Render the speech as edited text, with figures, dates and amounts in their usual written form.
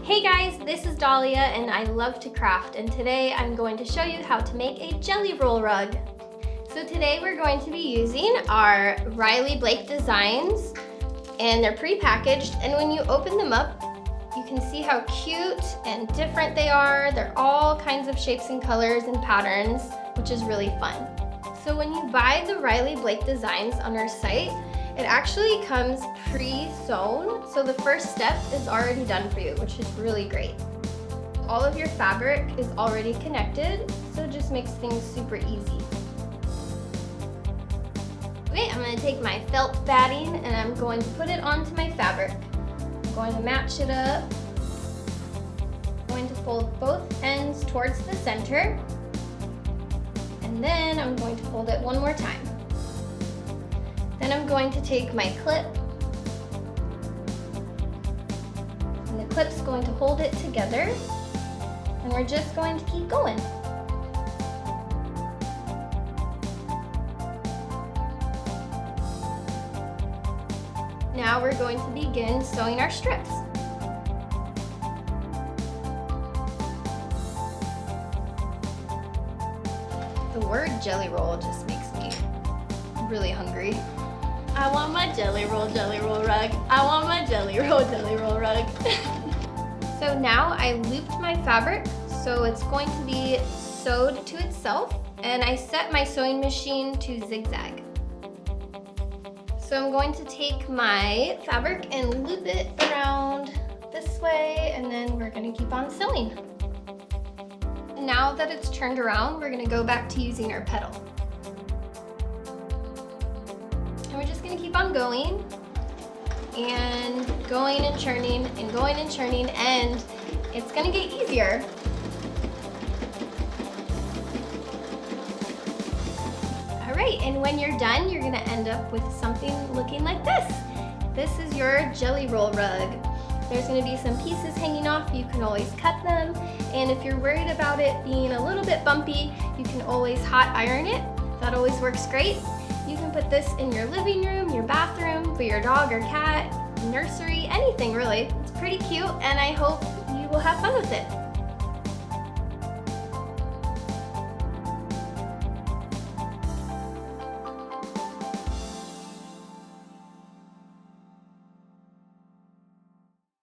Hey guys, this is Dahlia and I love to craft, and today I'm going to show you how to make a jelly roll rug. So today we're going to be using our Riley Blake designs, and they're pre-packaged, and when you open them up you can see how cute and different they are. They're all kinds of shapes and colors and patterns, which is really fun. So when you buy the Riley Blake designs on our site, it actually comes pre-sewn, so the first step is already done for you, which is really great. All of your fabric is already connected, so it just makes things super easy. Okay, I'm going to take my felt batting and I'm going to put it onto my fabric. I'm going to match it up. I'm going to fold both ends towards the center, and then I'm going to fold it one more time. Then I'm going to take my clip, and the clip's going to hold it together, and we're just going to keep going. Now we're going to begin sewing our strips. The word jelly roll just makes me really hungry. I want my jelly roll rug. I want my jelly roll rug. So now I looped my fabric, so it's going to be sewed to itself, and I set my sewing machine to zigzag. So I'm going to take my fabric and loop it around this way, and then we're going to keep on sewing. Now that it's turned around, we're going to go back to using our petal. And we're just going to keep on going and going and churning and going and churning, and it's going to get easier. Alright, and when you're done, you're going to end up with something looking like this. This is your jelly roll rug. There's going to be some pieces hanging off. You can always cut them, and if you're worried about it being a little bit bumpy, you can always hot iron it. That always works great. You can put this in your living room, your bathroom, for your dog or cat, nursery, anything really. It's pretty cute, and I hope you will have fun with it.